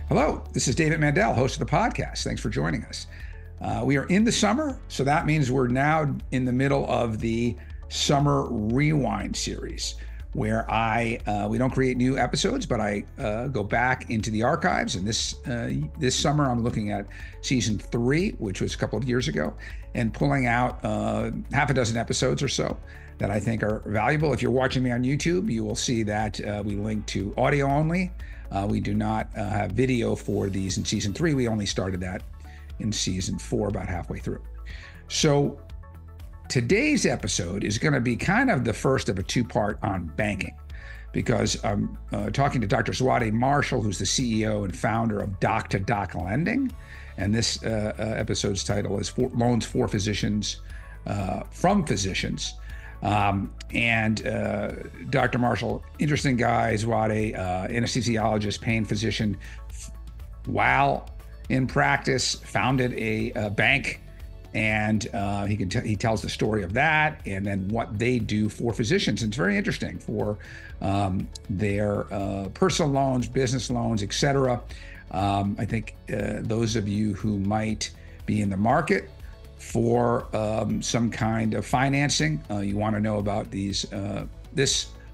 Hello, this is David Mandel, host of the podcast. Thanks for joining us. We are in the summer, so that means we're now in the middle of the Summer Rewind series, where we don't create new episodes, but I go back into the archives. And this summer, I'm looking at season 3, which was a couple of years ago, and pulling out half a dozen episodes or so that I think are valuable. If you're watching me on YouTube, you will see that we link to audio only. We do not have video for these in season 3. We only started that in season 4, about halfway through. So today's episode is going to be kind of the first of a 2-part on banking, because I'm talking to Dr. Zwade Marshall, who's the CEO and founder of Doc2Doc Lending. And this episode's title is Loans for Physicians, from Physicians. Dr. Marshall, interesting guy, Zwade, anesthesiologist, pain physician, while in practice, founded a bank, and he tells the story of that and then what they do for physicians. And it's very interesting for their personal loans, business loans, et cetera. I think those of you who might be in the market for some kind of financing, you want to know about this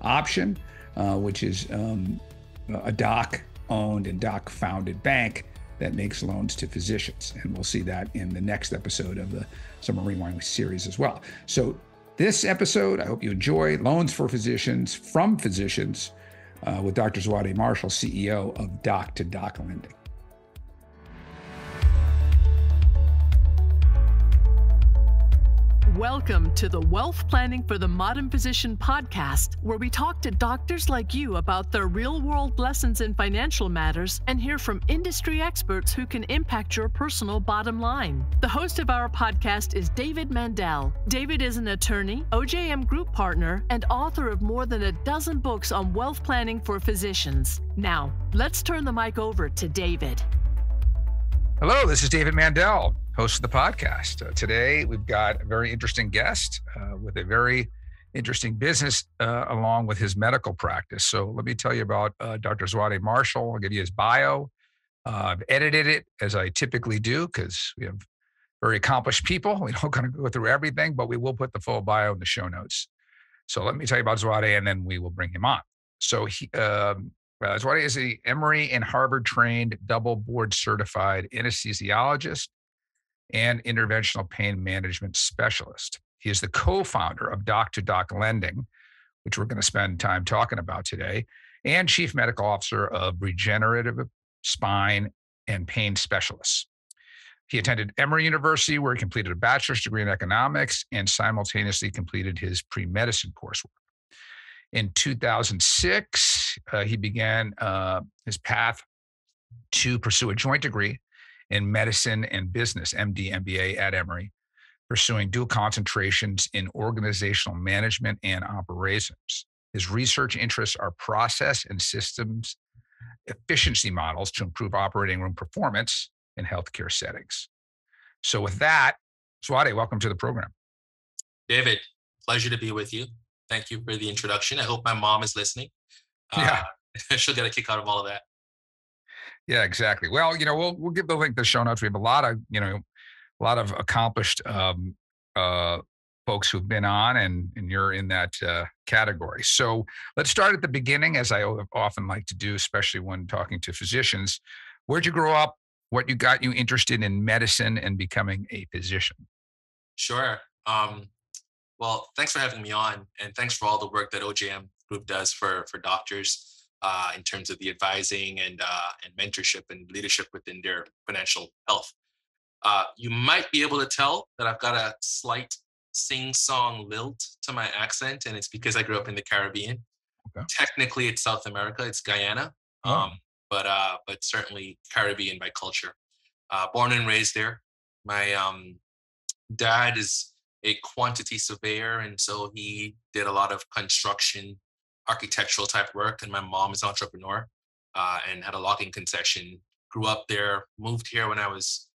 option, which is a doc-owned and doc-founded bank that makes loans to physicians. And we'll see that in the next episode of the Summer Rewind series as well. So this episode, I hope you enjoy, Loans for Physicians, from Physicians, with Dr. Zwade Marshall, CEO of Doc2Doc Lending. Welcome to the Wealth Planning for the Modern Physician podcast, where we talk to doctors like you about their real-world lessons in financial matters and hear from industry experts who can impact your personal bottom line. The host of our podcast is David Mandel. David is an attorney, OJM Group partner, and author of more than a dozen books on wealth planning for physicians. Now, let's turn the mic over to David. Hello, this is David Mandel, host of the podcast. Today, we've got a very interesting guest with a very interesting business along with his medical practice. So let me tell you about Dr. Zwade Marshall. I'll give you his bio. I've edited it, as I typically do, because we have very accomplished people. We don't kind of go through everything, but we will put the full bio in the show notes. So let me tell you about Zwade, and then we will bring him on. So Zwade is a Emory and Harvard trained, double board certified anesthesiologist and interventional pain management specialist. He is the co-founder of Doc2Doc Lending, which we're going to spend time talking about today, and chief medical officer of Regenerative Spine and Pain Specialists. He attended Emory University, where he completed a bachelor's degree in economics and simultaneously completed his pre-medicine coursework. In 2006, he began his path to pursue a joint degree in medicine and business, MD, MBA at Emory, pursuing dual concentrations in organizational management and operations. His research interests are process and systems efficiency models to improve operating room performance in healthcare settings. So with that, Zwade, welcome to the program. David, pleasure to be with you. Thank you for the introduction. I hope my mom is listening. Yeah. She'll get a kick out of all of that. Yeah, exactly. Well, we'll give the link to the show notes. We have a lot of accomplished folks who've been on, and you're in that category. So let's start at the beginning, as I often like to do, especially when talking to physicians. Where'd you grow up? What got you interested in medicine and becoming a physician? Sure. Well, thanks for having me on, and thanks for all the work that OJM Group does for doctors in terms of the advising and mentorship and leadership within their financial health. You might be able to tell that I've got a slight sing-song lilt to my accent, and it's because I grew up in the Caribbean. Okay. Technically, it's South America. It's Guyana, but certainly Caribbean by culture. Born and raised there. My dad is a quantity surveyor, and so he did a lot of construction, architectural type work. And my mom is an entrepreneur and had a logging concession. Grew up there, moved here when I was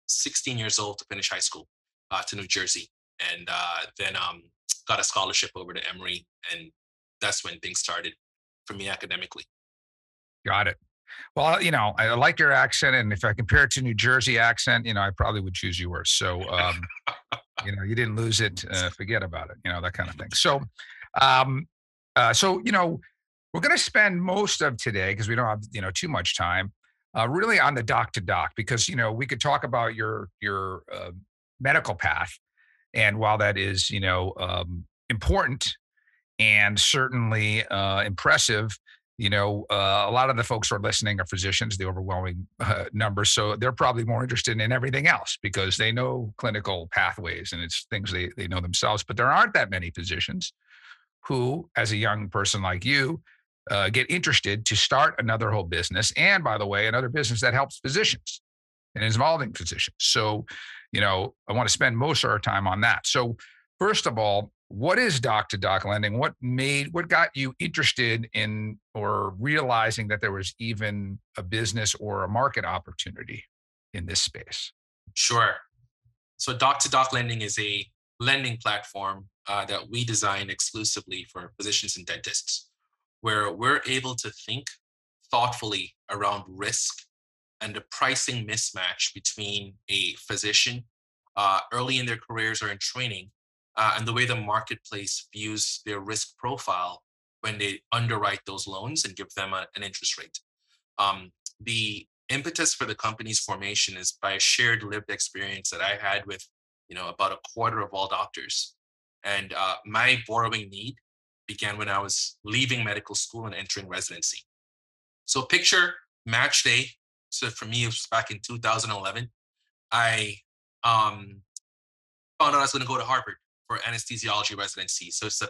16 years old to finish high school to New Jersey, and then got a scholarship over to Emory, and that's when things started for me academically. Got it. Well, I like your accent, and if I compare it to New Jersey accent, I probably would choose yours. So, you didn't lose it, forget about it, that kind of thing. So, um, we're going to spend most of today because we don't have too much time, really on the doc to doc because we could talk about your medical path, and while that is important and certainly impressive. A lot of the folks who are listening are physicians, the overwhelming numbers. So they're probably more interested in everything else because they know clinical pathways and it's things they know themselves. But there aren't that many physicians who, as a young person like you, get interested to start another whole business. And by the way, another business that helps physicians and is involving physicians. So, I want to spend most of our time on that. So, first of all, what is doc to doc lending? What got you interested in or realizing that there was even a business or a market opportunity in this space? Sure. So doc to doc lending is a lending platform that we designed exclusively for physicians and dentists, where we're able to think thoughtfully around risk and the pricing mismatch between a physician early in their careers or in training and the way the marketplace views their risk profile when they underwrite those loans and give them an interest rate. The impetus for the company's formation is by a shared lived experience that I had with, about a quarter of all doctors. And my borrowing need began when I was leaving medical school and entering residency. So picture match day. So for me, it was back in 2011. I found out I was going to go to Harvard for anesthesiology residency. So it's a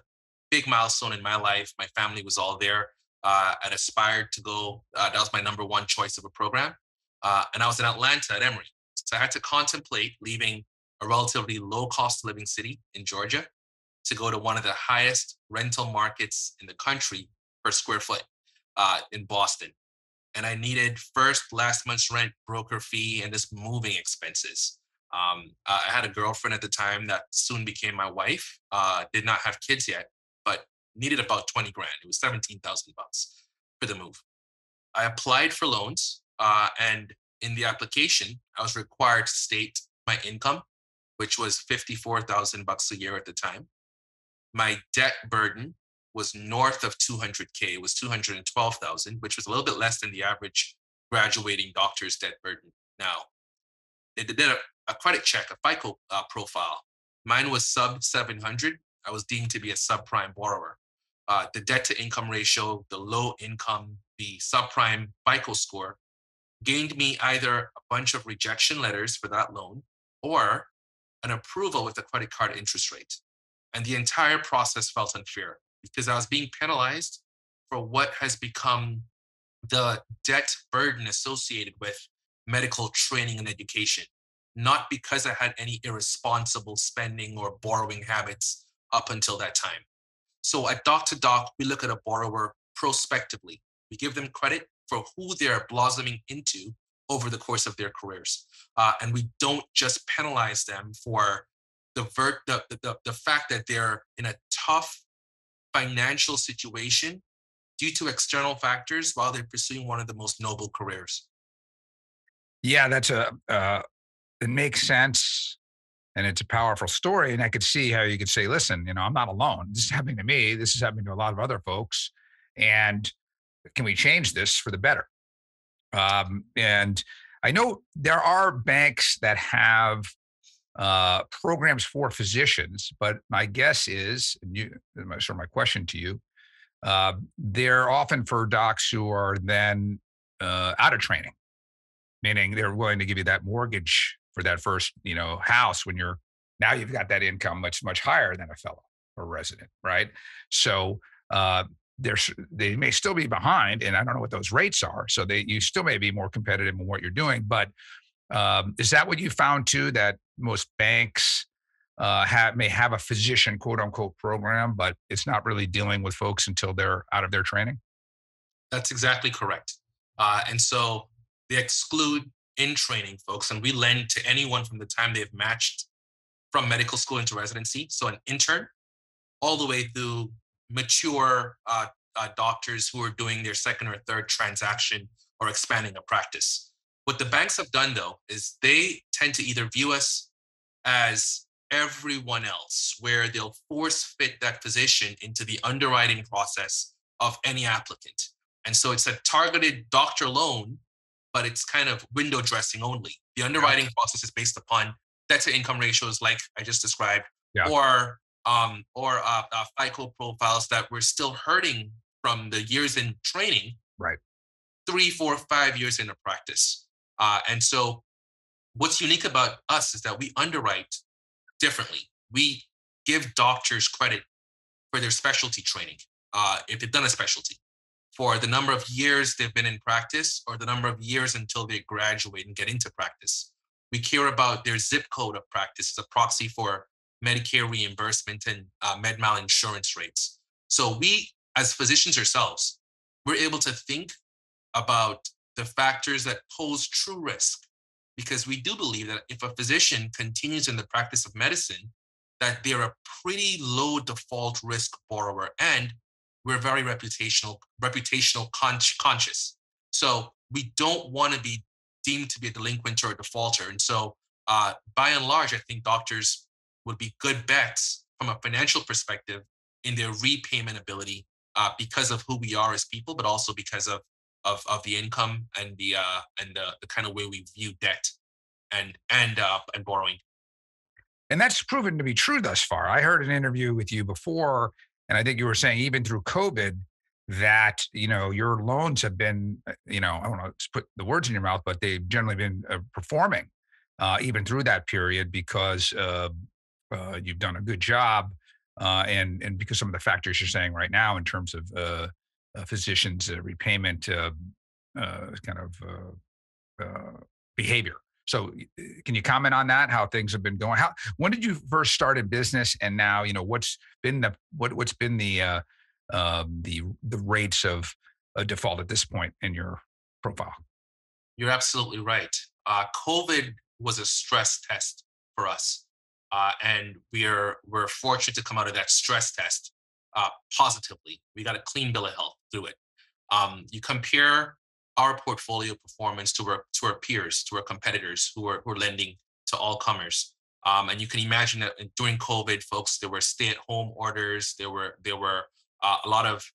big milestone in my life. My family was all there. I'd aspired to go. That was my number one choice of a program. And I was in Atlanta at Emory. So I had to contemplate leaving a relatively low cost of living city in Georgia to go to one of the highest rental markets in the country per square foot in Boston. And I needed first, last month's rent, broker fee, and just moving expenses. I had a girlfriend at the time that soon became my wife. Did not have kids yet, but needed about 20 grand. It was 17,000 bucks for the move. I applied for loans, and in the application, I was required to state my income, which was 54,000 bucks a year at the time. My debt burden was north of 200K. It was 212,000, which was a little bit less than the average graduating doctor's debt burden. Now, they did a credit check, a FICO profile. Mine was sub 700. I was deemed to be a subprime borrower. The debt to income ratio, the low income, the subprime FICO score gained me either a bunch of rejection letters for that loan or an approval with a credit card interest rate. And the entire process felt unfair because I was being penalized for what has become the debt burden associated with medical training and education, not because I had any irresponsible spending or borrowing habits up until that time. So at Doc to Doc, we look at a borrower prospectively. We give them credit for who they're blossoming into over the course of their careers. And we don't just penalize them for the fact that they're in a tough financial situation due to external factors while they're pursuing one of the most noble careers. Yeah, it makes sense. And it's a powerful story. And I could see how you could say, listen, I'm not alone. This is happening to me. This is happening to a lot of other folks. And can we change this for the better? And I know there are banks that have programs for physicians, but my guess is, my question to you, they're often for docs who are then out of training, meaning they're willing to give you that mortgage for that first, house when now you've got that income much higher than a fellow or resident, right? So they may still be behind, and I don't know what those rates are. So you still may be more competitive in what you're doing. But is that what you found too? That most banks may have a physician quote unquote program, but it's not really dealing with folks until they're out of their training? That's exactly correct. And so they exclude in training folks, and we lend to anyone from the time they've matched from medical school into residency. So an intern all the way through mature doctors who are doing their second or third transaction or expanding a practice. What the banks have done, though, is they tend to either view us as everyone else, where they'll force fit that physician into the underwriting process of any applicant. And so it's a targeted doctor loan, but it's kind of window dressing only. The underwriting process is based upon debt to income ratios, like I just described, Yeah. or FICO profiles that we're still hurting from the years in training, Right. 3, 4, 5 years into practice. And so what's unique about us is that we underwrite differently. We give doctors credit for their specialty training, if they've done a specialty, for the number of years they've been in practice or the number of years until they graduate and get into practice. We care about their zip code of practice as a proxy for Medicare reimbursement and med-mal insurance rates. So we, as physicians ourselves, we're able to think about the factors that pose true risk, because we do believe that if a physician continues in the practice of medicine, that they're a pretty low default risk borrower, and we're very reputational conscious. So we don't want to be deemed to be a delinquent or a defaulter. And so by and large, I think doctors would be good bets from a financial perspective in their repayment ability, because of who we are as people, but also because of the income and the kind of way we view debt and borrowing. And that's proven to be true thus far. I heard an interview with you before, and I think you were saying even through COVID that, your loans have been, I don't want to put the words in your mouth, but they've generally been performing even through that period because you've done a good job. And because some of the factors you're saying right now in terms of physicians' repayment kind of behavior. So can you comment on that? How things have been going? When did you first start in business, and now what's been the rates of default at this point in your profile? You're absolutely right. COVID was a stress test for us, and we're fortunate to come out of that stress test positively. We got a clean bill of health through it. You compare our portfolio performance to our peers, to our competitors who are lending to all comers. And you can imagine that during COVID, folks, there were stay-at-home orders. There were a lot of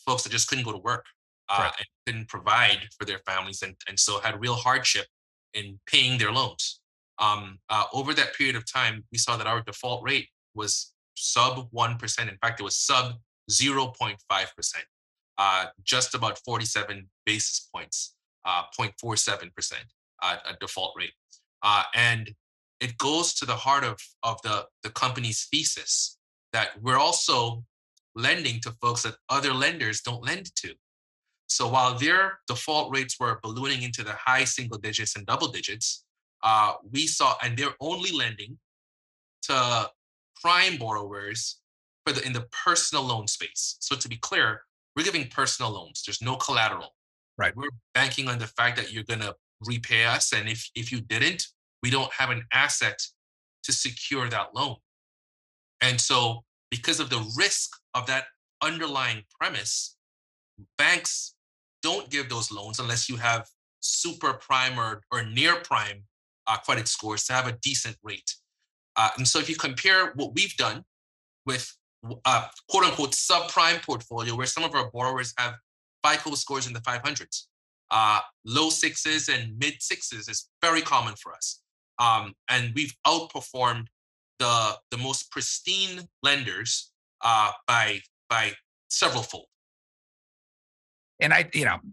folks that just couldn't go to work Right. and couldn't provide for their families, and so had real hardship in paying their loans. Over that period of time, we saw that our default rate was sub 1%. In fact, it was sub 0.5%. Just about 47 basis points, 0.47% a default rate. And it goes to the heart of the company's thesis that we're also lending to folks that other lenders don't lend to. So while their default rates were ballooning into the high single digits and double digits, we saw, and they're only lending to prime borrowers in the personal loan space. So to be clear, we're giving personal loans. There's no collateral. Right. We're banking on the fact that you're going to repay us. And if you didn't, we don't have an asset to secure that loan. And so because of the risk of that underlying premise, banks don't give those loans unless you have super prime or near prime credit scores to have a decent rate. And so if you compare what we've done with quote unquote subprime portfolio, where some of our borrowers have FICO scores in the 500s, low sixes and mid sixes is very common for us. And we've outperformed the most pristine lenders by several fold. And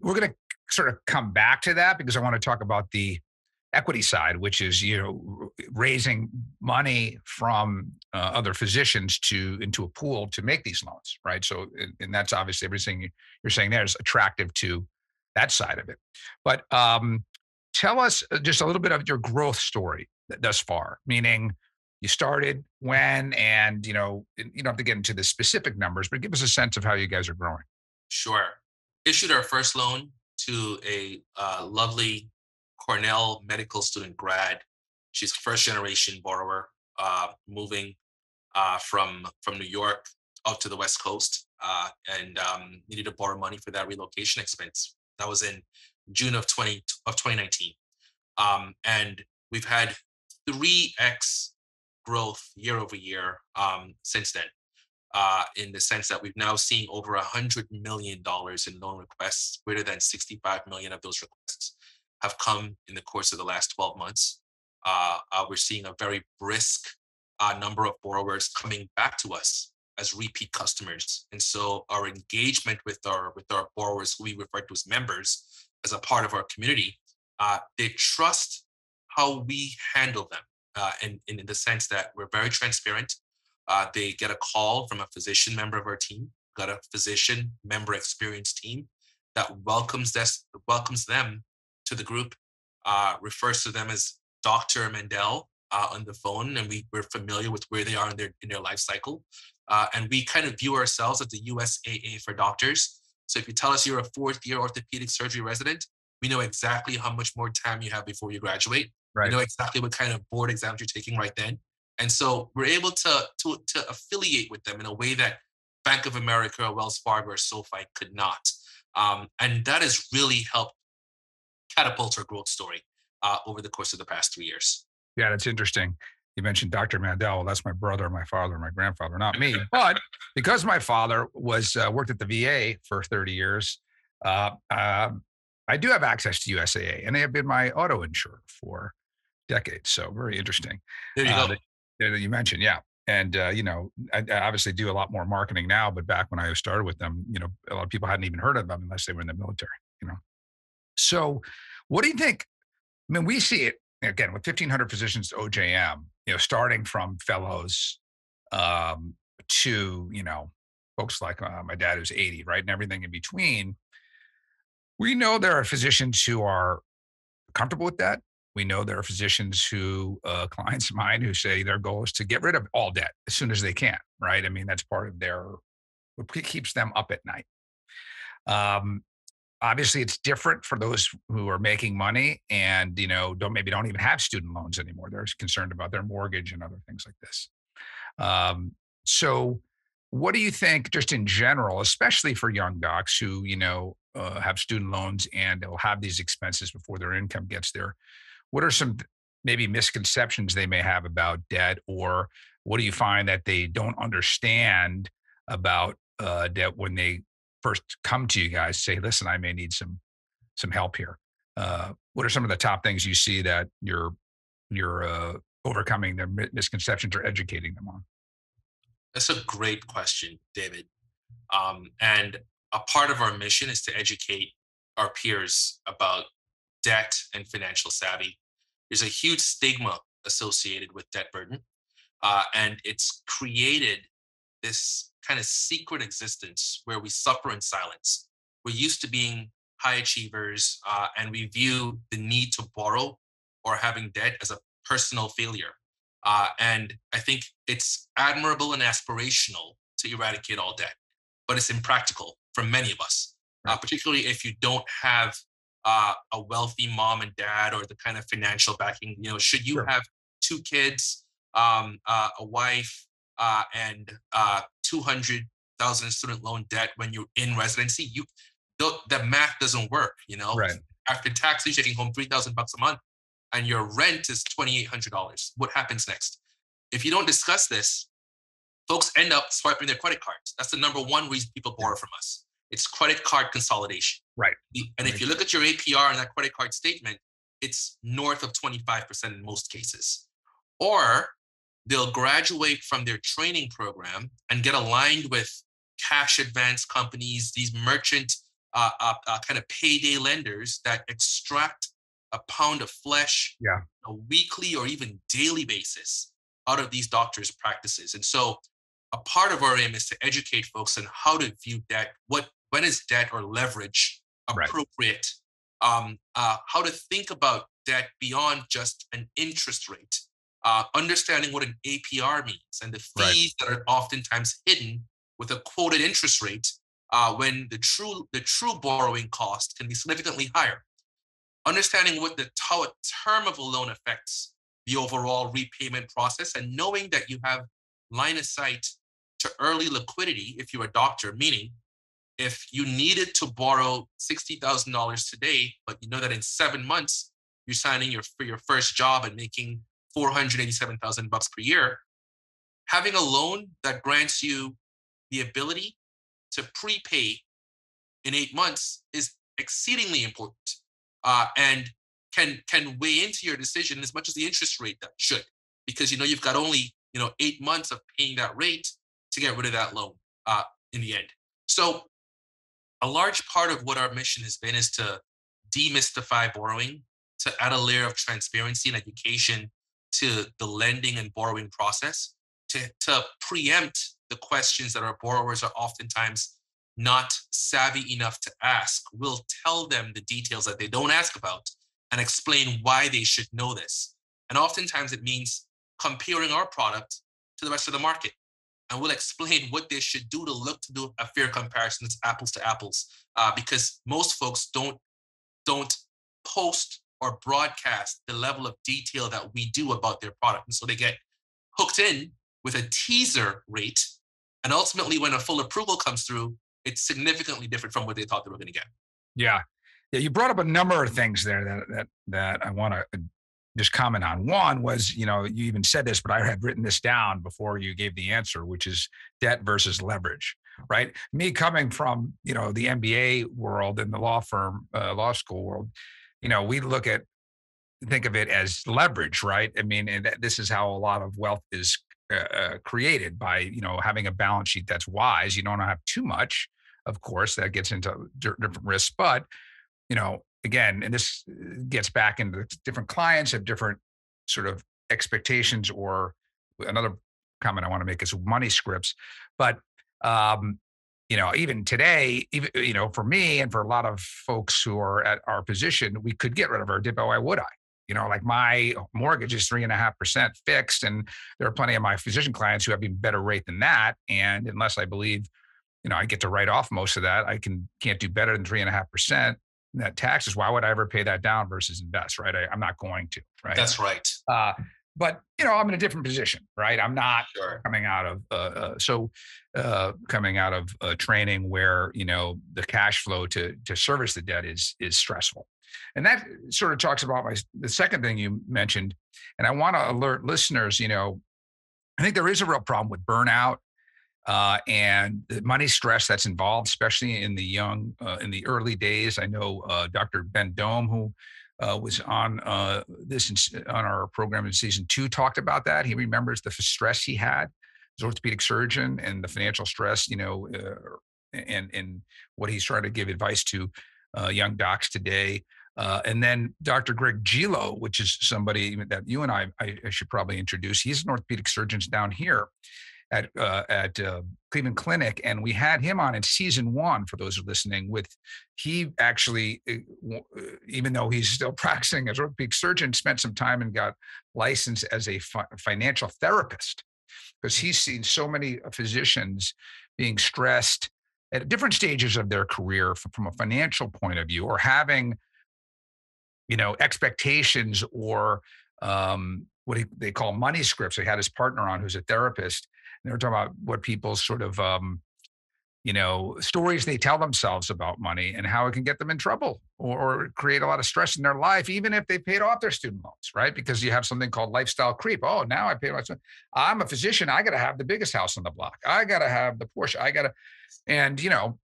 we're going to sort of come back to that because I want to talk about the equity side, which is, raising money from other physicians into a pool to make these loans, right? So, and that's obviously everything you're saying there is attractive to that side of it. But tell us just a little bit of your growth story thus far, meaning you started when, and, you don't have to get into the specific numbers, but give us a sense of how you guys are growing. Sure. Issued our first loan to a lovely Cornell medical student grad. She's a first generation borrower, moving from New York out to the West Coast and needed to borrow money for that relocation expense. That was in June of 2019. And we've had 3x growth year over year since then. In the sense that we've now seen over $100 million in loan requests. Greater than 65 million of those requests have come in the course of the last 12 months. We're seeing a very brisk number of borrowers coming back to us as repeat customers. And so our engagement with our borrowers, who we refer to as members, as a part of our community, they trust how we handle them, and in the sense that we're very transparent. They get a call from a physician member of our team, got a physician member experience team that welcomes them to the group, refers to them as Dr. Mandel on the phone, and we're familiar with where they are in their life cycle. And we kind of view ourselves as the USAA for doctors. So if you tell us you're a fourth-year orthopedic surgery resident, we know exactly how much more time you have before you graduate. Right. We know exactly what kind of board exams you're taking right then. And so we're able to affiliate with them in a way that Bank of America, or Wells Fargo, or SoFi could not. And that has really helped catapult our growth story over the course of the past 3 years. Yeah, that's interesting. You mentioned Dr. Mandel. Well, that's my brother, my father, my grandfather, not me. But because my father was worked at the VA for 30 years, I do have access to USAA, and they have been my auto insurer for decades. So very interesting. There you go. That you mentioned, yeah. And I obviously do a lot more marketing now, but back when I started with them, a lot of people hadn't even heard of them unless they were in the military. So, what do you think? I mean, we see it again with 1,500 physicians to OJM. Starting from fellows to folks like my dad who's 80, right, and everything in between. We know there are physicians who are comfortable with that. We know there are physicians who, clients of mine, who say their goal is to get rid of all debt as soon as they can, right? I mean, that's part of what keeps them up at night. Obviously, it's different for those who are making money and, don't even have student loans anymore. They're concerned about their mortgage and other things like this. So what do you think, just in general, especially for young docs who, have student loans and they'll have these expenses before their income gets there? What are some maybe misconceptions they may have about debt, or what do you find that they don't understand about debt when they first come to you guys, say, listen, I may need some help here? What are some of the top things you see that you're overcoming their misconceptions or educating them on? That's a great question, David. And a part of our mission is to educate our peers about debt and financial savvy. There's a huge stigma associated with debt burden, and it's created this kind of secret existence where we suffer in silence. We're used to being high achievers, and we view the need to borrow or having debt as a personal failure. And I think it's admirable and aspirational to eradicate all debt, but it's impractical for many of us, particularly if you don't have a wealthy mom and dad or the kind of financial backing. Should you have 2 kids, a wife, and 200,000 student loan debt when you're in residency, the math doesn't work. Right. After taxes, you're taking home $3,000 a month, and your rent is $2,800. What happens next? If you don't discuss this, folks end up swiping their credit cards. That's the number one reason people borrow from us. It's credit card consolidation. Right. And if you look at your APR in that credit card statement, it's north of 25% in most cases. Or they'll graduate from their training program and get aligned with cash advance companies, these merchant kind of payday lenders that extract a pound of flesh a weekly or even daily basis out of these doctors' practices. And so a part of our aim is to educate folks on how to view debt, when is debt or leverage appropriate, how to think about debt beyond just an interest rate, understanding what an APR means and the fees that are oftentimes hidden with a quoted interest rate, when the true borrowing cost can be significantly higher. Understanding how a term of a loan affects the overall repayment process, and knowing that you have line of sight to early liquidity if you're a doctor, meaning if you needed to borrow $60,000 today, but you know that in 7 months you're signing for your first job and making $487,000 per year, having a loan that grants you the ability to prepay in 8 months is exceedingly important, and can weigh into your decision as much as the interest rate that should, because you've got only 8 months of paying that rate to get rid of that loan in the end. So a large part of what our mission has been is to demystify borrowing, to add a layer of transparency and education to the lending and borrowing process, to preempt the questions that our borrowers are oftentimes not savvy enough to ask. We'll tell them the details that they don't ask about and explain why they should know this. And oftentimes it means comparing our product to the rest of the market. And we'll explain what they should do to look to do a fair comparison. It's apples to apples, because most folks don't post or broadcast the level of detail that we do about their product. And so they get hooked in with a teaser rate. And ultimately, when a full approval comes through, it's significantly different from what they thought they were going to get. Yeah. You brought up a number of things there that I want to just comment on. One was, you even said this, but I had written this down before you gave the answer, which is debt versus leverage, right? Me coming from, the MBA world and the law school world, we think of it as leverage, right? I mean, and this is how a lot of wealth is created by, having a balance sheet that's wise. You don't have too much, of course, that gets into different risks, but, again, and this gets back into different clients have different sort of expectations, or another comment I want to make is money scripts. But, even today, for me and for a lot of folks who are at our position, we could get rid of our DIP. Why would I? Like my mortgage is 3.5% fixed, and there are plenty of my physician clients who have even better rate than that. And unless I believe, I get to write off most of that, I can't do better than 3.5%. Net taxes. Why would I ever pay that down versus invest? Right? I'm not going to. Right. That's right. But I'm in a different position. Right. I'm not Sure. coming out of training where the cash flow to service the debt is stressful. And that sort of talks about the second thing you mentioned. And I want to alert listeners. I think there is a real problem with burnout. And the money stress that's involved, especially in the in the early days. I know Dr. Ben Dome, who was on on our program in season 2, talked about that. He remembers the stress he had as an orthopedic surgeon and the financial stress, and what he's trying to give advice to young docs today. And then Dr. Greg Gilo, which is somebody that you and I should probably introduce. He's an orthopedic surgeon down here at Cleveland Clinic, and we had him on in season 1. For those who are listening, he actually, even though he's still practicing as an orthopedic surgeon, spent some time and got licensed as a financial therapist, because he's seen so many physicians being stressed at different stages of their career from a financial point of view, or having, expectations or what they call money scripts. He had his partner on who's a therapist. And they were talking about what people's sort of, stories they tell themselves about money and how it can get them in trouble or create a lot of stress in their life, even if they paid off their student loans, right? Because you have something called lifestyle creep. Oh, now I pay my student. I'm a physician. I got to have the biggest house on the block. I got to have the Porsche. And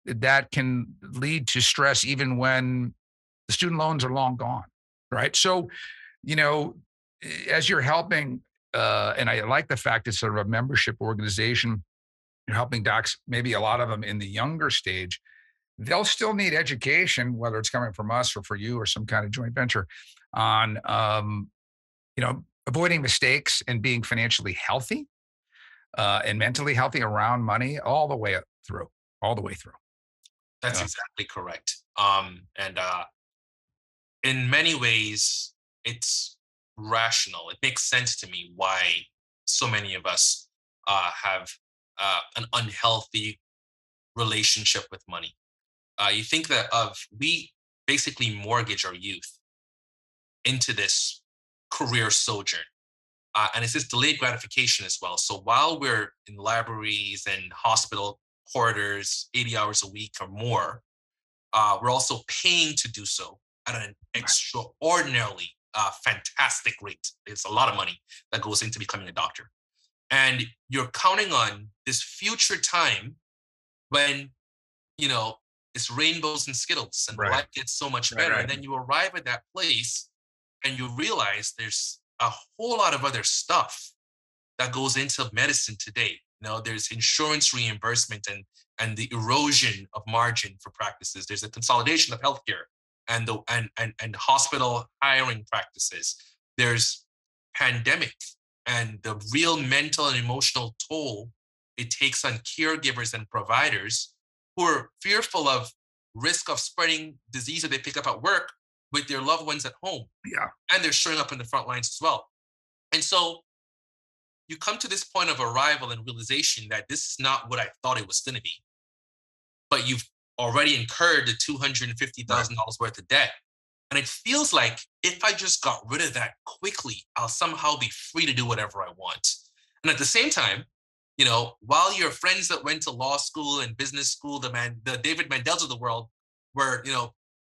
that can lead to stress even when the student loans are long gone, right? So, as you're helping, and I like the fact it's sort of a membership organization, you're helping docs, maybe a lot of them in the younger stage, they'll still need education, whether it's coming from us or for you or some kind of joint venture, on, avoiding mistakes and being financially healthy and mentally healthy around money all the way through. That's exactly correct. And in many ways, it's rational. It makes sense to me why so many of us have an unhealthy relationship with money. You think that we basically mortgage our youth into this career sojourn. And it's this delayed gratification as well. So while we're in libraries and hospital corridors 80 hours a week or more, we're also paying to do so at an extraordinarily fantastic rate. It's a lot of money that goes into becoming a doctor. And you're counting on this future time when, it's rainbows and Skittles and life gets so much better. And then you arrive at that place and you realize there's a whole lot of other stuff that goes into medicine today. There's insurance reimbursement and the erosion of margin for practices. There's a consolidation of healthcare and and hospital hiring practices. There's pandemic and the real mental and emotional toll it takes on caregivers and providers who are fearful of risk of spreading disease that they pick up at work with their loved ones at home. Yeah. And they're showing up in the front lines as well. And so you come to this point of arrival and realization that this is not what I thought it was going to be. But you've already incurred the $250,000 worth of debt. And it feels like if I just got rid of that quickly, I'll somehow be free to do whatever I want. And at the same time, while your friends that went to law school and business school, the David Mandels of the world were,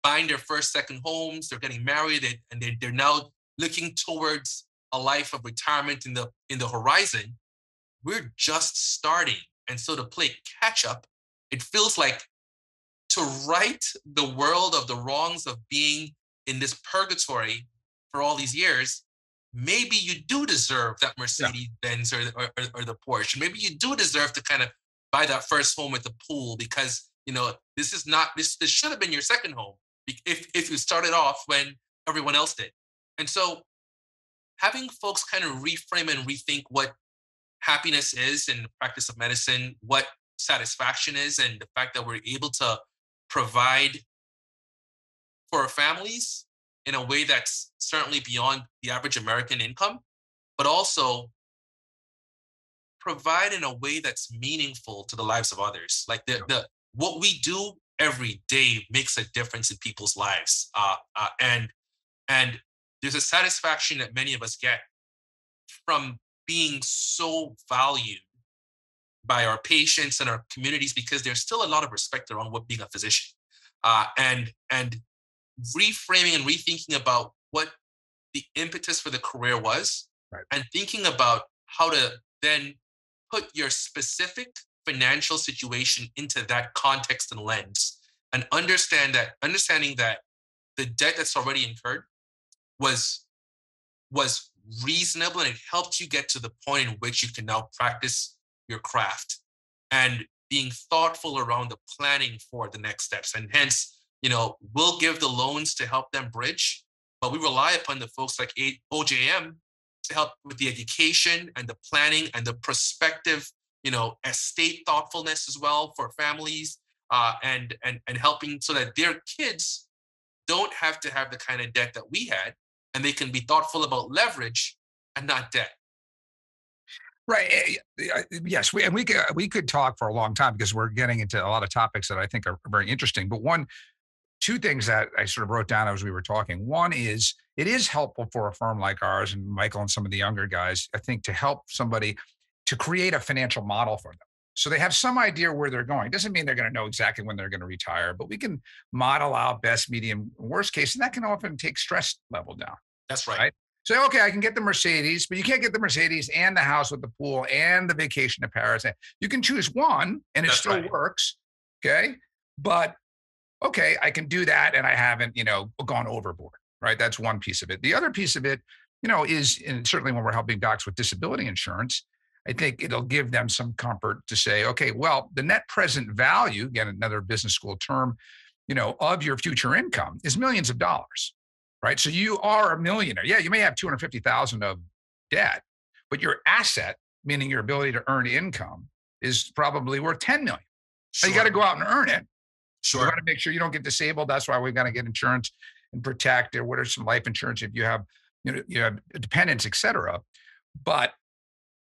buying their first, second homes, they're getting married, and they're now looking towards a life of retirement in the horizon. We're just starting. And so to play catch up, it feels like to right the world of the wrongs of being in this purgatory for all these years, maybe you do deserve that Mercedes Benz or the Porsche. Maybe you do deserve to kind of buy that first home with the pool because, this is not, this should have been your second home if you started off when everyone else did. And so having folks kind of reframe and rethink what happiness is in the practice of medicine, what satisfaction is, and the fact that we're able to provide for our families in a way that's certainly beyond the average American income, but also provide in a way that's meaningful to the lives of others. Like what we do every day makes a difference in people's lives, and there's a satisfaction that many of us get from being so valued by our patients and our communities because there's still a lot of respect around what being a physician, and reframing and rethinking about what the impetus for the career was, and thinking about how to then put your specific financial situation into that context and lens, and understanding that the debt that's already incurred was reasonable, and it helped you get to the point in which you can now practice your craft, and being thoughtful around the planning for the next steps. And hence, we'll give the loans to help them bridge, but we rely upon the folks like OJM to help with the education and the planning and the prospective, estate thoughtfulness as well for families, and helping so that their kids don't have to have the kind of debt that we had, and they can be thoughtful about leverage and not debt. Right. Yes. We could talk for a long time because we're getting into a lot of topics that I think are very interesting. But two things that I sort of wrote down as we were talking. One is it is helpful for a firm like ours and Michael and some of the younger guys, I think, to help somebody to create a financial model for them. So they have some idea where they're going. It doesn't mean they're going to know exactly when they're going to retire, but we can model out best, medium, worst case, and that can often take stress level down. That's right. So, okay, I can get the Mercedes, but you can't get the Mercedes and the house with the pool and the vacation to Paris. You can choose one and it still works. Okay. But okay, I can do that. And I haven't, gone overboard, right? That's one piece of it. The other piece of it, is, and certainly when we're helping docs with disability insurance, I think it'll give them some comfort to say, okay, well, the net present value, again, another business school term, of your future income is millions of dollars. Right. So you are a millionaire. Yeah, you may have 250,000 of debt, but your asset, meaning your ability to earn income, is probably worth 10 million. Sure. So you got to go out and earn it. Sure. You got to make sure you don't get disabled. That's why we've got to get insurance and protect. Or what are some life insurance if you have, you have dependents, et cetera. But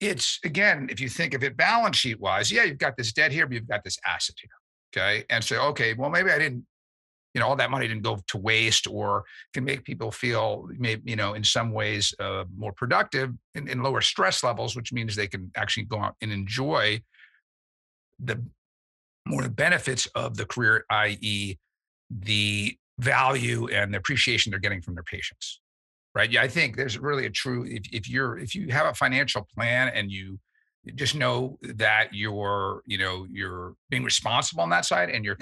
it's, again, if you think of it balance sheet wise, yeah, you've got this debt here, but you've got this asset here. Okay. And so, okay, well, maybe I didn't all that money didn't go to waste, or can make people feel maybe, in some ways more productive and lower stress levels, which means they can actually go out and enjoy the more the benefits of the career, i.e., the value and the appreciation they're getting from their patients. Right. Yeah, I think there's really a true if you have a financial plan and you just know that you're being responsible on that side, and you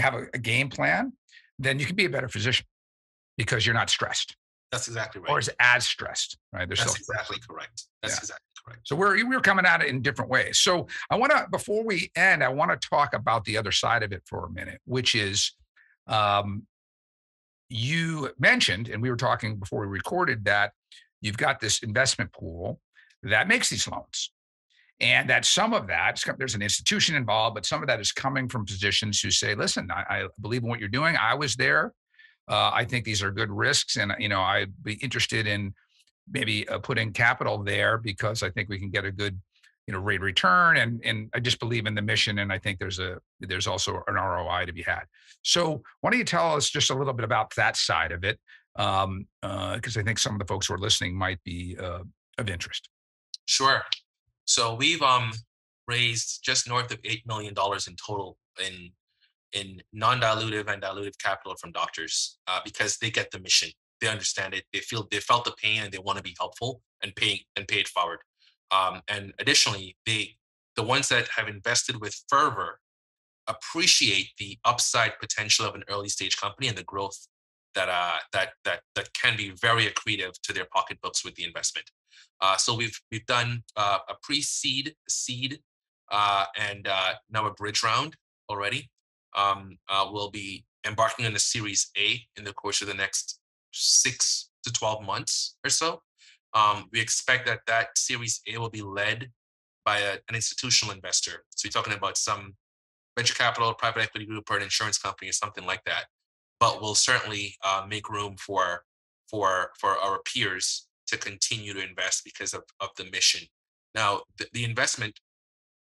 have a game plan, then you can be a better physician because you're not stressed That's exactly or right. as stressed. Right. There's That's still exactly correct. That's yeah. exactly correct. So we're coming at it in different ways. So before we end, I want to talk about the other side of it for a minute, which is um, you mentioned, and we were talking before we recorded, that you've got this investment pool that makes these loans. And that some of that, there's an institution involved, but some of that is coming from physicians who say, listen, I believe in what you're doing. I was there. I think these are good risks. And, I'd be interested in maybe putting capital there because I think we can get a good, rate of return. And I just believe in the mission. And I think there's also an ROI to be had. So why don't you tell us just a little bit about that side of it? Because I think some of the folks who are listening might be of interest. Sure. So we've raised just north of $8 million in total in non-dilutive and dilutive capital from doctors because they get the mission. They understand it. They felt the pain and they want to be helpful and pay it forward. And additionally, the ones that have invested with fervor appreciate the upside potential of an early stage company and the growth that can be very accretive to their pocketbooks with the investment. So we've done a pre-seed, seed, and now a bridge round already. We'll be embarking on the Series A in the course of the next 6 to 12 months or so. We expect that Series A will be led by an institutional investor. So you're talking about some venture capital, private equity group, or an insurance company or something like that. But we'll certainly make room for our peers to continue to invest because of the mission. Now, the investment,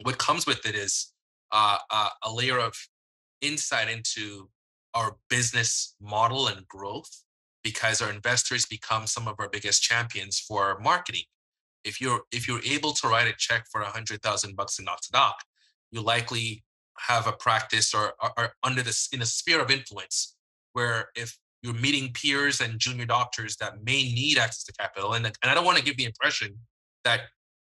what comes with it is a layer of insight into our business model and growth, because our investors become some of our biggest champions for marketing. If you're able to write a check for $100,000 in Knox Doc, you likely have a practice or are under this in a sphere of influence where if you're meeting peers and junior doctors that may need access to capital, and I don't want to give the impression that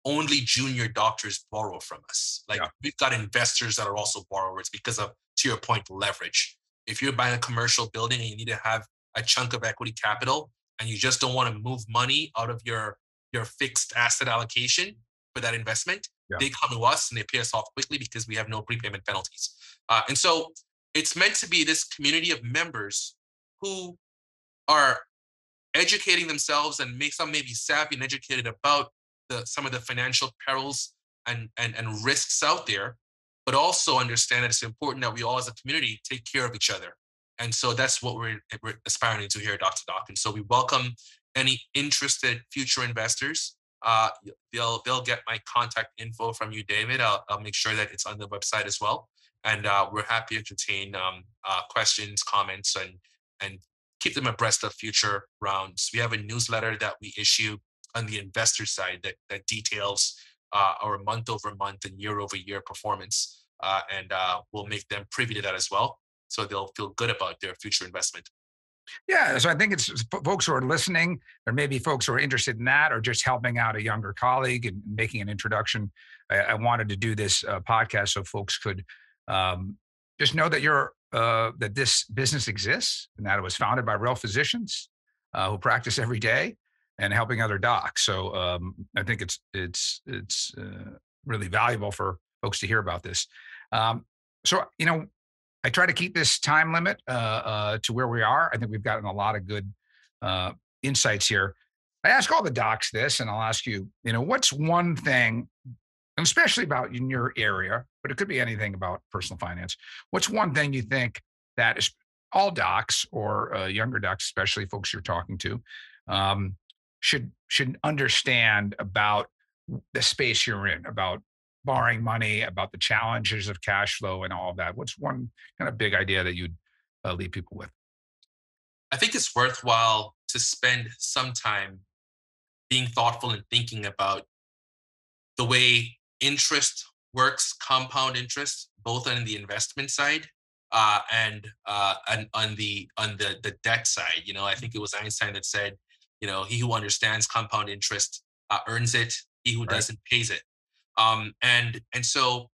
only junior doctors borrow from us. Like, we've got investors that are also borrowers because of, to your point, leverage. If you're buying a commercial building and you need to have a chunk of equity capital and you just don't want to move money out of your fixed asset allocation for that investment, they come to us and they pay us off quickly because we have no prepayment penalties. And so it's meant to be this community of members who are educating themselves, and some may be savvy and educated about some of the financial perils and risks out there, but also understand that it's important that we all as a community take care of each other. And so that's what we're aspiring to here at Dr. Doc. And so we welcome any interested future investors. They'll get my contact info from you, David. I'll make sure that it's on the website as well. And we're happy to entertain questions, comments, and keep them abreast of future rounds. We have a newsletter that we issue on the investor side that details our month over month and year over year performance. And we'll make them privy to that as well, so they'll feel good about their future investment. Yeah, so I think it's folks who are listening, or maybe folks who are interested in that, or just helping out a younger colleague and making an introduction. I wanted to do this podcast so folks could just know that that this business exists and that it was founded by real physicians who practice every day and helping other docs. So I think it's really valuable for folks to hear about this. So I try to keep this time limit to where we are. I think we've gotten a lot of good insights here. I ask all the docs this, and I'll ask you, what's one thing, and especially about in your area, but it could be anything about personal finance. What's one thing you think that is all docs or younger docs, especially folks you're talking to, should understand about the space you're in, about borrowing money, about the challenges of cash flow and all of that? What's one kind of big idea that you'd leave people with? I think it's worthwhile to spend some time being thoughtful and thinking about the way interest works, compound interest, both on the investment side and on the debt side. I think it was Einstein that said, he who understands compound interest earns it. He who doesn't pays it. And so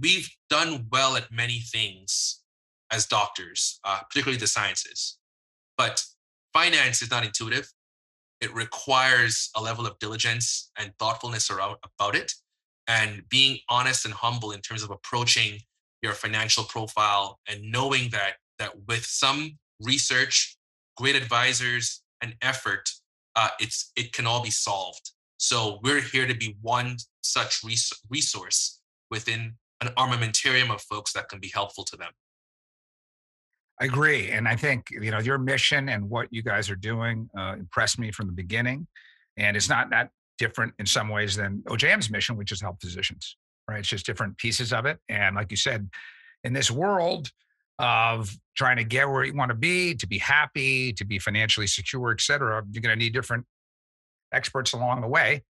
we've done well at many things as doctors, particularly the sciences, but finance is not intuitive. It requires a level of diligence and thoughtfulness about it, and being honest and humble in terms of approaching your financial profile, and knowing that with some research, great advisors, and effort, it can all be solved. So we're here to be one such resource within an armamentarium of folks that can be helpful to them. I agree. And I think, your mission and what you guys are doing impressed me from the beginning. And it's not that different in some ways than OJM's mission, which is help physicians, right? It's just different pieces of it. And like you said, in this world of trying to get where you want to be happy, to be financially secure, et cetera, you're going to need different experts along the way.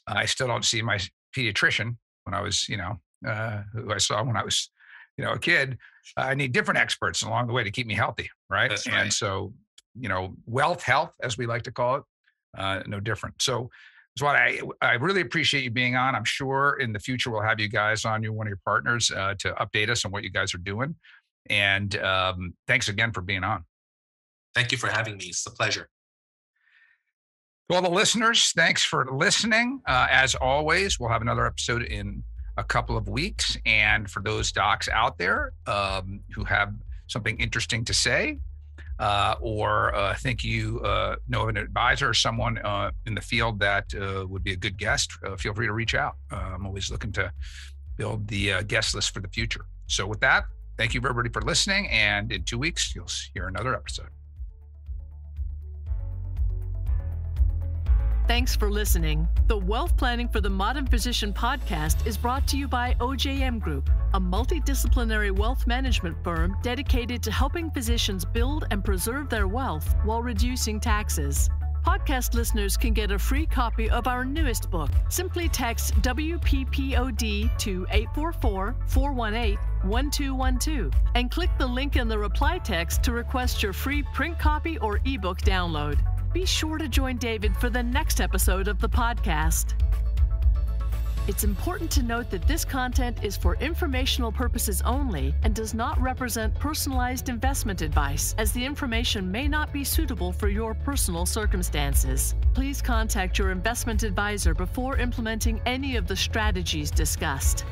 I still don't see my pediatrician when I was, who I saw when I was, a kid. I need different experts along the way to keep me healthy, right? That's right. And so, health, as we like to call it, no different. So that's why I really appreciate you being on. I'm sure in the future we'll have you guys on, one of your partners, to update us on what you guys are doing. And thanks again for being on. Thank you for having me. It's a pleasure. To all the listeners, thanks for listening. As always, we'll have another episode in a couple of weeks. And for those docs out there who have something interesting to say, or think you know of an advisor or someone in the field that would be a good guest, feel free to reach out. I'm always looking to build the guest list for the future. So with that, thank you everybody for listening. And in 2 weeks, you'll hear another episode. Thanks for listening. The Wealth Planning for the Modern Physician podcast is brought to you by OJM Group, a multidisciplinary wealth management firm dedicated to helping physicians build and preserve their wealth while reducing taxes. Podcast listeners can get a free copy of our newest book. Simply text WPPOD to 844-418-1212 and click the link in the reply text to request your free print copy or ebook download. Be sure to join David for the next episode of the podcast. It's important to note that this content is for informational purposes only and does not represent personalized investment advice, as the information may not be suitable for your personal circumstances. Please contact your investment advisor before implementing any of the strategies discussed.